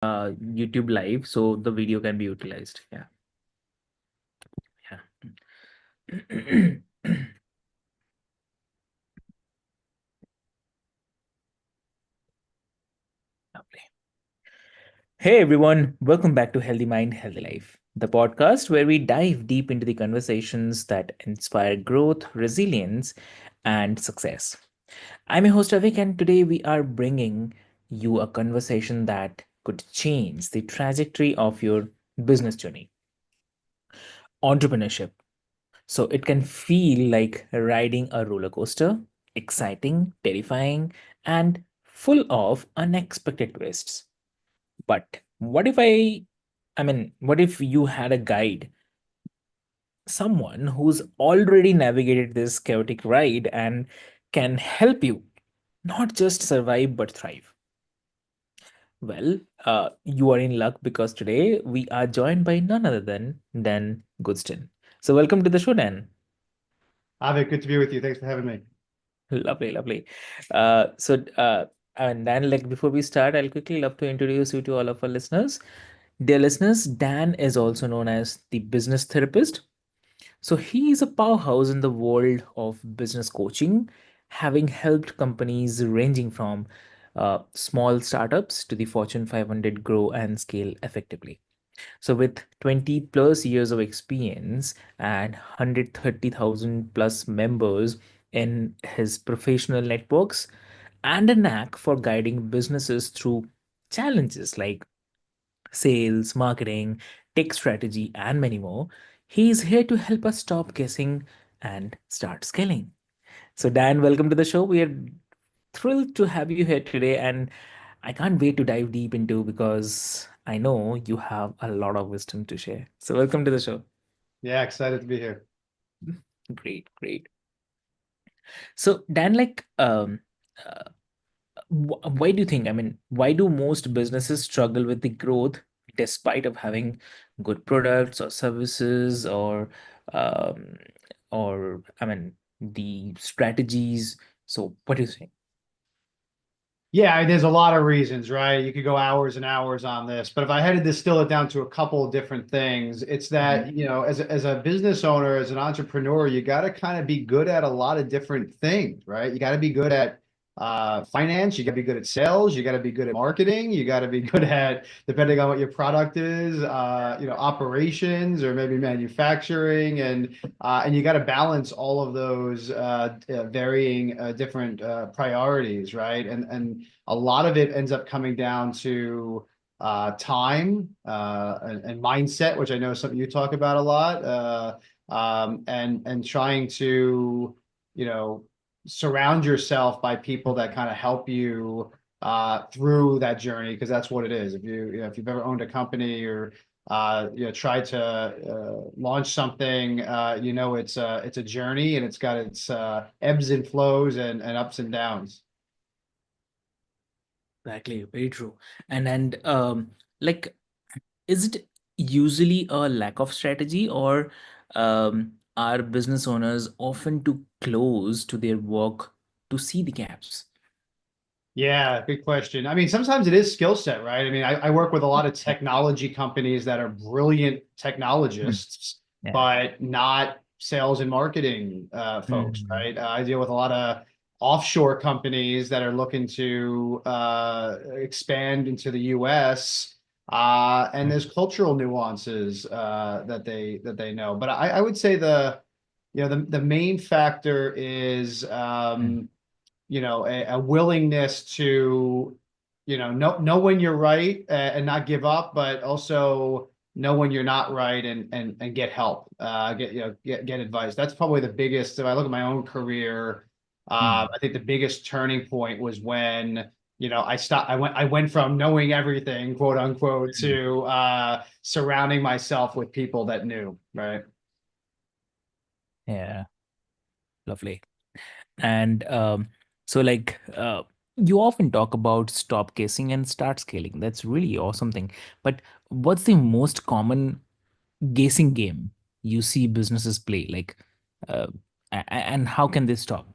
YouTube live, so the video can be utilized. Yeah, yeah. Lovely. Hey everyone, welcome back to Healthy Mind, Healthy Life, the podcast where we dive deep into the conversations that inspire growth, resilience, and success. I'm your host Avik, and today we are bringing you a conversation that could change the trajectory of your business journey, entrepreneurship. So it can feel like riding a roller coaster, exciting, terrifying, and full of unexpected twists. But what if you had a guide, someone who's already navigated this chaotic ride and can help you not just survive but thrive? Well, you are in luck because today we are joined by none other than Dan Goodstein. So welcome to the show, Dan. Avik, good to be with you. Thanks for having me. Lovely, lovely. And Dan, like before we start, I'll quickly love to introduce you to all of our listeners. Dear listeners, Dan is also known as the business therapist. So he is a powerhouse in the world of business coaching, having helped companies ranging from small startups to the Fortune 500 grow and scale effectively. So, with 20 plus years of experience and 130,000 plus members in his professional networks, and a knack for guiding businesses through challenges like sales, marketing, tech strategy, and many more, he is here to help us stop guessing and start scaling. So, Dan, welcome to the show. We are thrilled to have you here today, and I can't wait to dive deep into because I know you have a lot of wisdom to share. So, welcome to the show. Yeah, excited to be here. Great, great. So, Dan, uh, why do you think? Why do most businesses struggle with the growth despite of having good products or services um, or the strategies? So, what do you think? Yeah, there's a lot of reasons, right? You could go hours and hours on this, but if I had to distill it down to a couple of different things, it's Mhm. that, as a business owner, as an entrepreneur, you got to kind of be good at a lot of different things, right? You got to be good at finance, you got to be good at sales, you got to be good at marketing, you got to be good at, depending on what your product is, operations or maybe manufacturing, and you got to balance all of those varying different priorities, right? And a lot of it ends up coming down to time and mindset, which I know is something you talk about a lot, and trying to, you know, surround yourself by people that kind of help you through that journey, because that's what it is. If you've ever owned a company or try to launch something, it's a journey, and it's got its ebbs and flows and ups and downs. Exactly, very true. And like, is it usually a lack of strategy, or are business owners often too close to their work to see the gaps? Yeah, good question. I mean, sometimes it is skill set, right? I mean, I work with a lot of technology companies that are brilliant Mm. technologists, Yeah. but not sales and marketing folks, Mhm. right? I deal with a lot of offshore companies that are looking to expand into the US, and there's cultural nuances that they know. But I would say the main factor is Mm. a willingness to, know when you're right and not give up, but also know when you're not right and get help, get advice. That's probably the biggest. If I look at my own career, Mm. I think the biggest turning point was when, I went from knowing everything, quote unquote, Mm. to surrounding myself with people that knew, right? Yeah, lovely. And so, you often talk about stop casing and start scaling. That's really awesome thing. But what's the most common guessing game you see businesses play? Uh, and how can they stop?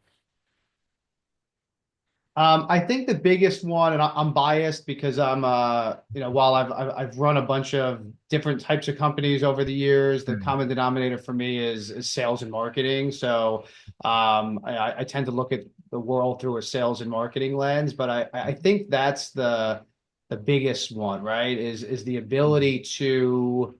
I think the biggest one, and I'm biased because while I've run a bunch of different types of companies over the years, the Mm. common denominator for me is sales and marketing. So I tend to look at the world through a sales and marketing lens, but I think that's the biggest one, right? Is the ability to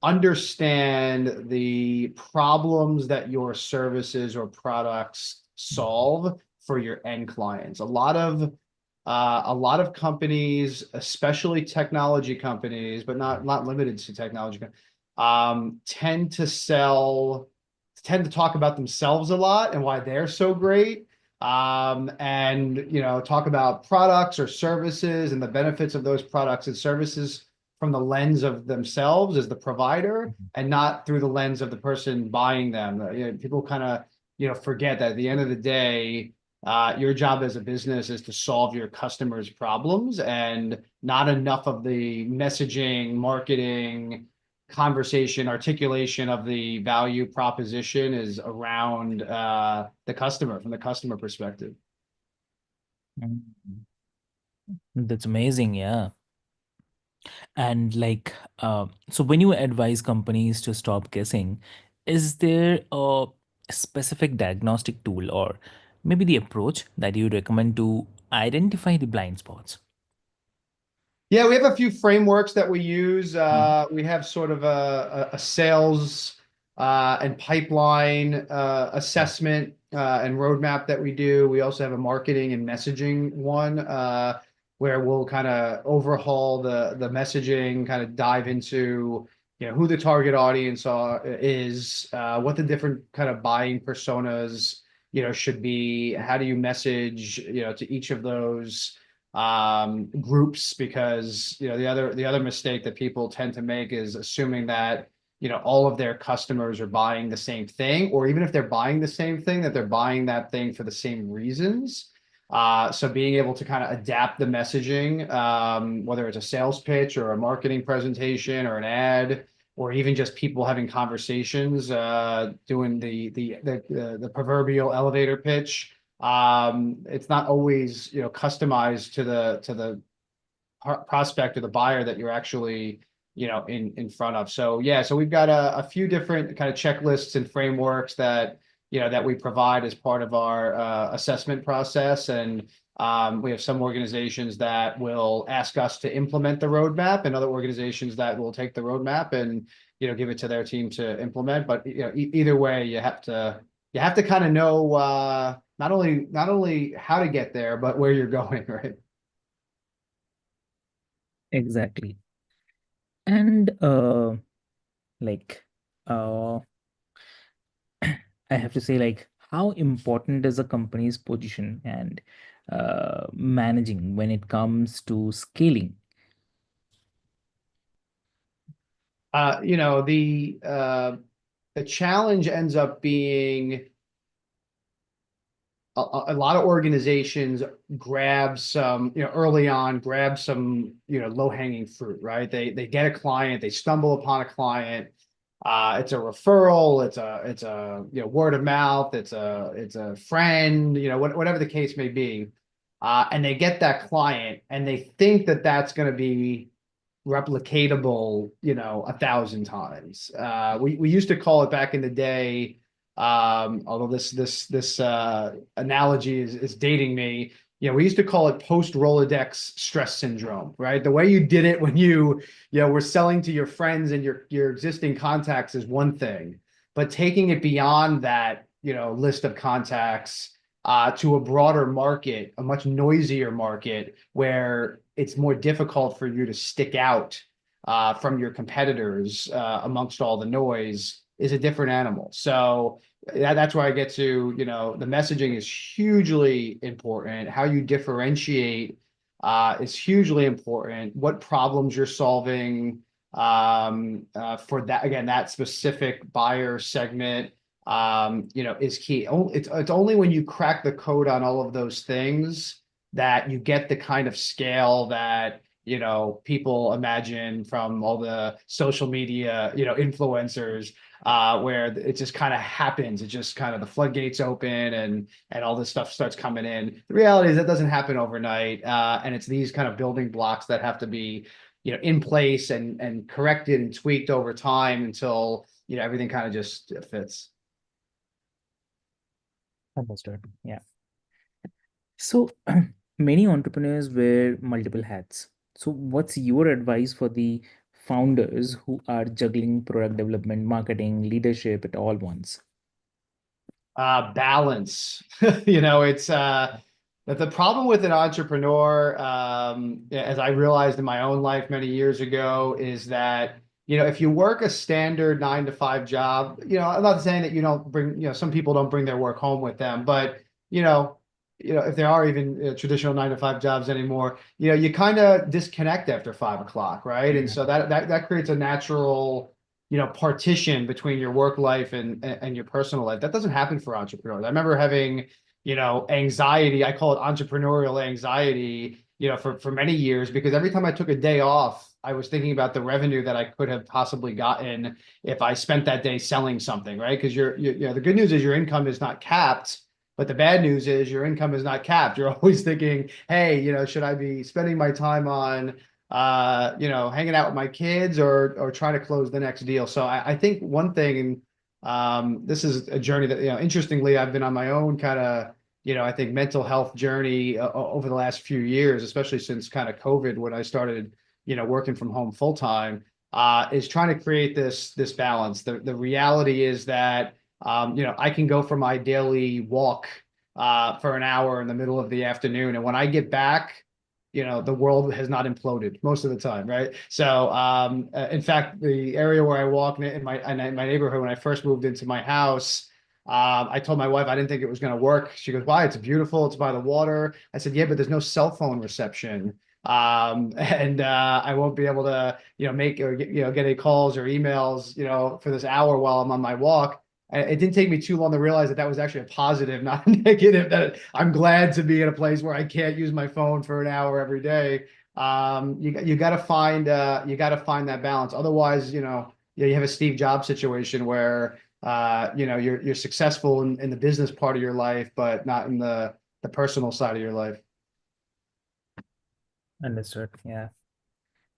understand the problems that your services or products solve for your end clients. A lot of companies, especially technology companies, but not limited to technology, tend to talk about themselves a lot and why they're so great. And talk about products or services and the benefits of those products and services from the lens of themselves as the provider and not through the lens of the person buying them. People kind of forget that at the end of the day, your job as a business is to solve your customers' problems, and not enough of the messaging, marketing, conversation, articulation of the value proposition is around the customer from the customer perspective. Mm. That's amazing, yeah. And like, so when you advise companies to stop guessing, is there a specific diagnostic tool or maybe the approach that you recommend to identify the blind spots? Yeah, we have a few frameworks that we use. Mm. We have sort of a sales and pipeline assessment and roadmap that we do. We also have a marketing and messaging one where we'll kind of overhaul the messaging, kind of dive into who the target audience is, what the different kind of buying personas should be, how do you message to each of those groups, because the other mistake that people tend to make is assuming that all of their customers are buying the same thing, or even if they're buying the same thing, that they're buying that thing for the same reasons. So being able to kind of adapt the messaging, whether it's a sales pitch or a marketing presentation or an ad, or even just people having conversations, doing the proverbial elevator pitch. It's not always customized to the prospect or the buyer that you're actually in front of. So yeah, so we've got a few different kind of checklists and frameworks that we provide as part of our assessment process. And we have some organizations that will ask us to implement the roadmap, and other organizations that will take the roadmap and give it to their team to implement. But either way, you have to kind of know not only how to get there, but where you're going, right? Exactly. And like, uh, I have to say, like, how important is a company's position and managing when it comes to scaling? The challenge ends up being a lot of organizations grab some, early on, grab some, low-hanging fruit, right? They get a client, they stumble upon a client. It's a referral, it's a word of mouth, it's a friend, whatever the case may be. And they get that client and they think that that's going to be replicatable, 1,000 times. We used to call it back in the day, although this analogy is dating me. We used to call it post Rolodex stress syndrome, right? The way you did it when you were selling to your friends and your existing contacts is one thing, but taking it beyond that, list of contacts to a broader market, a much noisier market where it's more difficult for you to stick out from your competitors amongst all the noise, is a different animal. So that's where I get to, the messaging is hugely important. How you differentiate is hugely important. What problems you're solving for that, again, that specific buyer segment, is key. It's only when you crack the code on all of those things that you get the kind of scale that people imagine from all the social media, influencers, where it just kind of happens. It just kind of the floodgates open and all this stuff starts coming in. The reality is that doesn't happen overnight, and it's these kind of building blocks that have to be, in place and corrected and tweaked over time until everything kind of just fits. Understood. Yeah. So many entrepreneurs wear multiple hats. So what's your advice for the founders who are juggling product development, marketing, leadership at all once? Balance. It's that the problem with an entrepreneur, as I realized in my own life many years ago, is that if you work a standard 9 to 5 job, I'm not saying that you don't bring, some people don't bring their work home with them, but you know, if there are even traditional 9 to 5 jobs anymore, you kind of disconnect after 5 o'clock, right? And so that creates a natural partition between your work life and your personal life. That doesn't happen for entrepreneurs. I remember having, anxiety. I call it entrepreneurial anxiety, for many years, because every time I took a day off, I was thinking about the revenue that I could have possibly gotten if I spent that day selling something, right? Because the good news is your income is not capped, but the bad news is your income is not capped. You're always thinking, hey, should I be spending my time on hanging out with my kids or trying to close the next deal. So I think one thing, and this is a journey that, interestingly, I've been on my own kind of, I think mental health journey over the last few years, especially since kind of COVID, when I started, working from home full time, is trying to create this balance. The reality is that, I can go for my daily walk for an hour in the middle of the afternoon. And when I get back, the world has not imploded most of the time, right? So, in fact, the area where I walk in my neighborhood, when I first moved into my house, I told my wife I didn't think it was going to work. She goes, "Why? It's beautiful. It's by the water." I said, "Yeah, but there's no cell phone reception, and I won't be able to, make or get any calls or emails, for this hour while I'm on my walk." It didn't take me too long to realize that was actually a positive, not a negative. That I'm glad to be in a place where I can't use my phone for an hour every day. You got to find that balance. Otherwise, you have a Steve Jobs situation where you're successful in the business part of your life, but not in the personal side of your life. Understood. Yeah.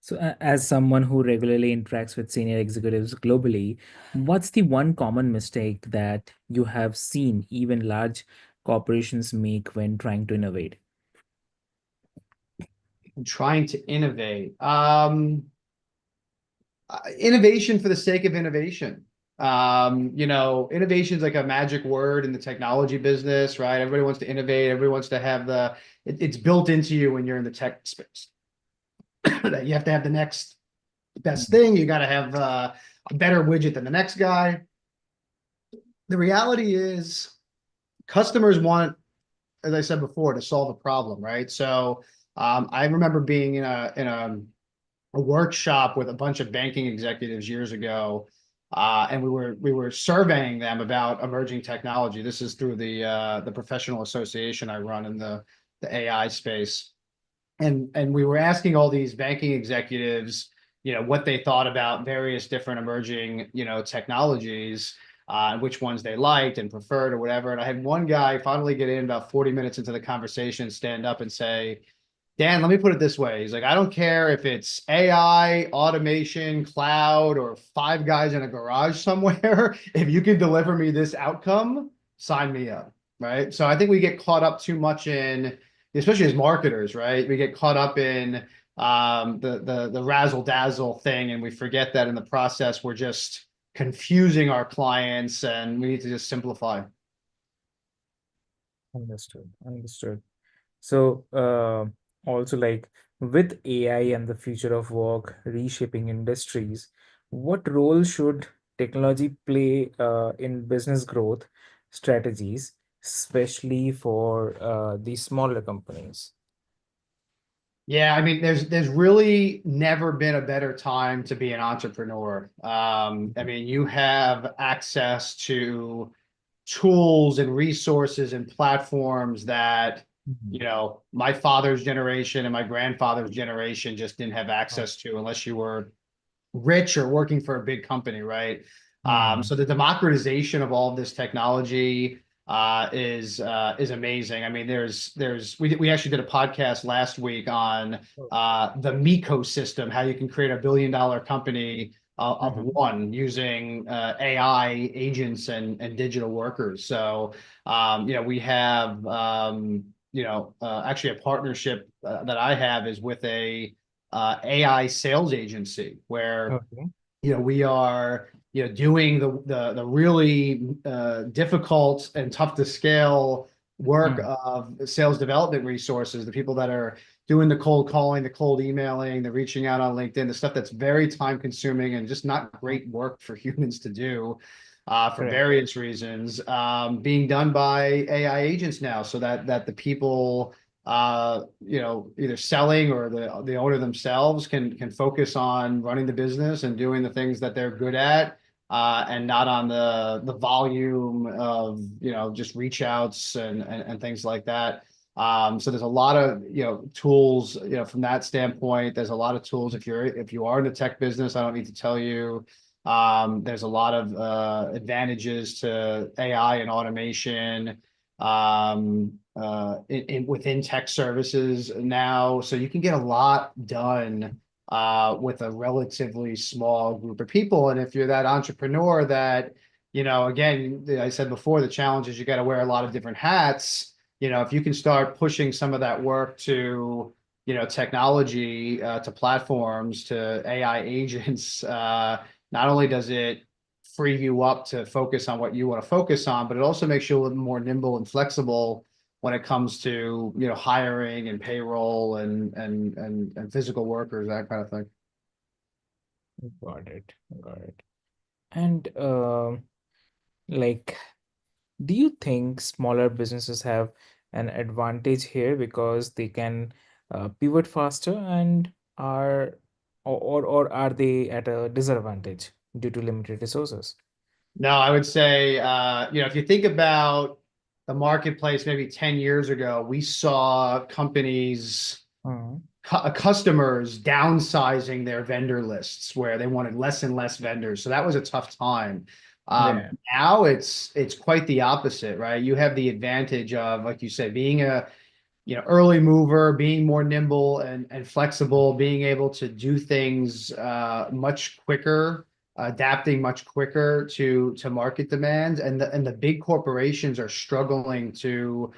So, as someone who regularly interacts with senior executives globally, what's the one common mistake that you have seen even large corporations make when trying to innovate? I'm trying to innovate. Innovation for the sake of innovation. Innovation is like a magic word in the technology business, right? Everybody wants to innovate. Everybody wants to have it's built into you when you're in the tech space. You have to have the next best thing. You got to have a better widget than the next guy. The reality is customers want, as I said before, to solve a problem, right? So I remember being in a workshop with a bunch of banking executives years ago, and we were surveying them about emerging technology. This is through the professional association I run in the AI space, and we were asking all these banking executives, what they thought about various different emerging, technologies, which ones they liked and preferred or whatever. And I had one guy finally get in about 40 minutes into the conversation, stand up and say, "Dan, let me put it this way." He's like, "I don't care if it's AI, automation, cloud, or 5 guys in a garage somewhere. If you can deliver me this outcome, sign me up." Right. So I think we get caught up too much in, especially as marketers, right? We get caught up in the razzle dazzle thing, and we forget that in the process we're just confusing our clients, and we need to just simplify. Understood. Understood. So, also like with AI and the future of work reshaping industries, what role should technology play in business growth strategies, especially for the smaller companies? Yeah, I mean, there's really never been a better time to be an entrepreneur. I mean, you have access to tools and resources and platforms that Mhm. my father's generation and my grandfather's generation just didn't have Oh. access to unless you were rich or working for a big company, right? Mhm. So the democratization of all of this technology is amazing. I mean, we actually did a podcast last week on Oh. the Miko system, how you can create a $1 billion company of Mhm. one using AI agents and digital workers. So we have actually a partnership that I have is with a AI sales agency where Okay. we are doing the really difficult and tough to scale work Mm. of sales development resources, the people that are doing the cold calling, the cold emailing, the reaching out on LinkedIn, the stuff that's very time consuming and just not Mm. great work for humans to do for Correct. various reasons, being done by AI agents now, so that the people either selling or the owner themselves can focus on running the business and doing the things that they're good at, and not on the volume of just reach outs and things like that. So there's a lot of tools from that standpoint. There's a lot of tools if you are in the tech business. I don't need to tell you. There's a lot of advantages to AI and automation within tech services now. So you can get a lot done with a relatively small group of people. And if you're that entrepreneur that, again, I said before, the challenge is you got to wear a lot of different hats. If you can start pushing some of that work to, technology, to platforms, to AI agents, not only does it free you up to focus on what you want to focus on, but it also makes you a little more nimble and flexible when it comes to hiring and payroll and physical workers, that kind of thing. Got it. Got it. And like, do you think smaller businesses have an advantage here because they can pivot faster and are or are they at a disadvantage due to limited resources? No, I would say, if you think about the marketplace maybe 10 years ago, we saw companies, Mhm. customers downsizing their vendor lists where they wanted less and less vendors. So that was a tough time. Yeah. Now it's quite the opposite, right? You have the advantage of, like you said, being a early mover, being more nimble and flexible, being able to do things much quicker, adapting much quicker to market demands, and the big corporations are struggling to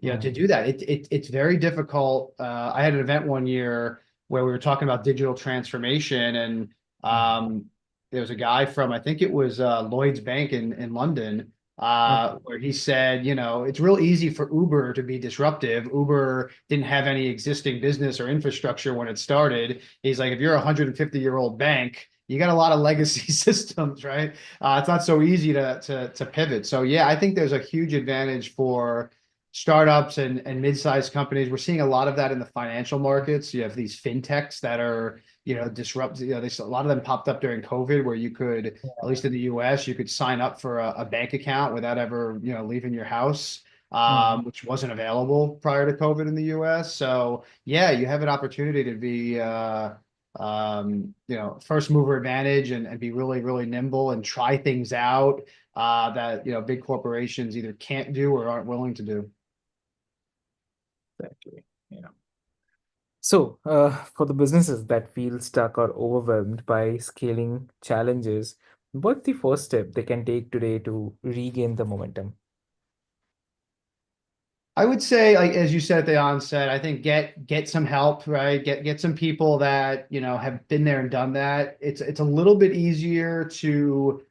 Mhm. do that. It's very difficult. I had an event one year where we were talking about digital transformation, and Mhm. there was a guy from, I think it was Lloyd's Bank in London, Okay. where he said, it's real easy for Uber to be disruptive. Uber didn't have any existing business or infrastructure when it started. He's like, if you're a 150-year-old bank, you got a lot of legacy systems, right? It's not so easy to pivot. So yeah, I think there's a huge advantage for startups and mid-sized companies. We're seeing a lot of that in the financial markets. You have these fintechs that are disrupt. A lot of them popped up during COVID, where you could, at least in the US, you could sign up for a bank account without ever, leaving your house, Mhm. which wasn't available prior to COVID in the US. So yeah, you have an opportunity to be, first mover advantage and be really, really nimble and try things out that, big corporations either can't do or aren't willing to do. Exactly. Yeah. So, for the businesses that feel stuck or overwhelmed by scaling challenges, what's the first step they can take today to regain the momentum? I would say, like as you said at the onset, I think get some help, right? Get some people that have been there and done that. It's a little bit easier to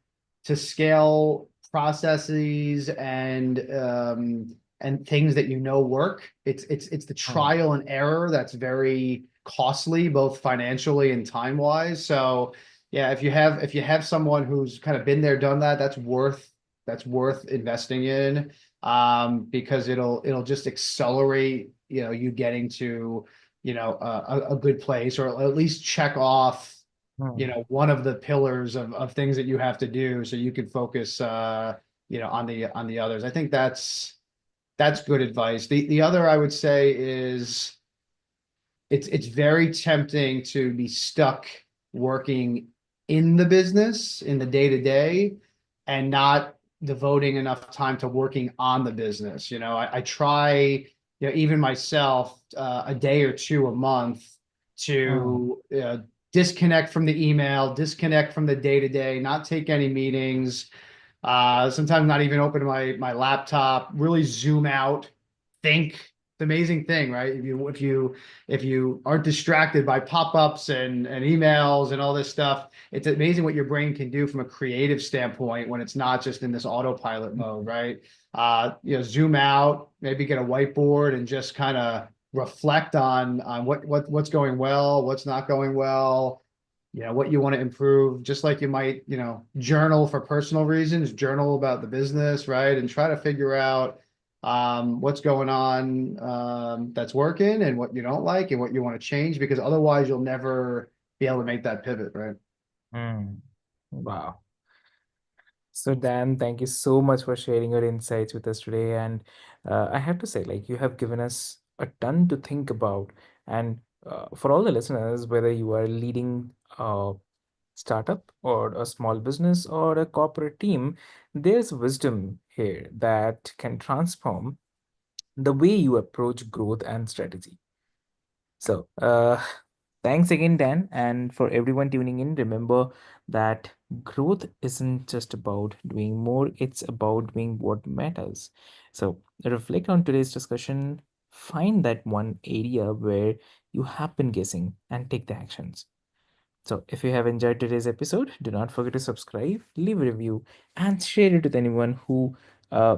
scale processes and things that work. It's the Hmm. trial and error that's very costly, both financially and time wise. So yeah, if you have someone who's kind of been there, done that, that's worth investing in, because it'll just accelerate, you getting to, a good place, or at least check off, Hmm. one of the pillars of things that you have to do so you can focus, on the others. I think That's good advice. The other I would say is it's very tempting to be stuck working in the business in the day to day and not devoting enough time to working on the business. I try, even myself, a day or two a month Mm, to disconnect from the email, disconnect from the day to day, not take any meetings, sometimes not even open my laptop, really zoom out, think. It's an amazing thing, right? If you aren't distracted by pop-ups and emails and all this stuff, it's amazing what your brain can do from a creative standpoint when it's not just in this autopilot mode, right? Zoom out, maybe get a whiteboard and just kind of reflect on what's going well, what's not going well, what you want to improve, just like you might, journal for personal reasons, journal about the business, right? And try to figure out what's going on that's working and what you don't like and what you want to change, because otherwise you'll never be able to make that pivot, right? mm. Wow. So, Dan, thank you so much for sharing your insights with us today. And I have to say, like, you have given us a ton to think about. And for all the listeners, whether you are leading a startup or a small business or a corporate team, there's wisdom here that can transform the way you approach growth and strategy. So, thanks again, Dan. And for everyone tuning in, remember that growth isn't just about doing more, it's about doing what matters. So, reflect on today's discussion, find that one area where you have been guessing, and take the actions. So, if you have enjoyed today's episode, do not forget to subscribe, leave a review, and share it with anyone uh,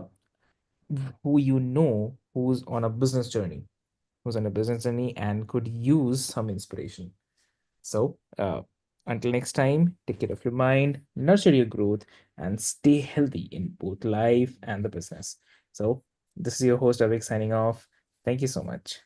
who you know who's on a business journey and could use some inspiration. So, until next time, take care of your mind, nurture your growth, and stay healthy in both life and the business. So, this is your host, Avik, signing off. Thank you so much.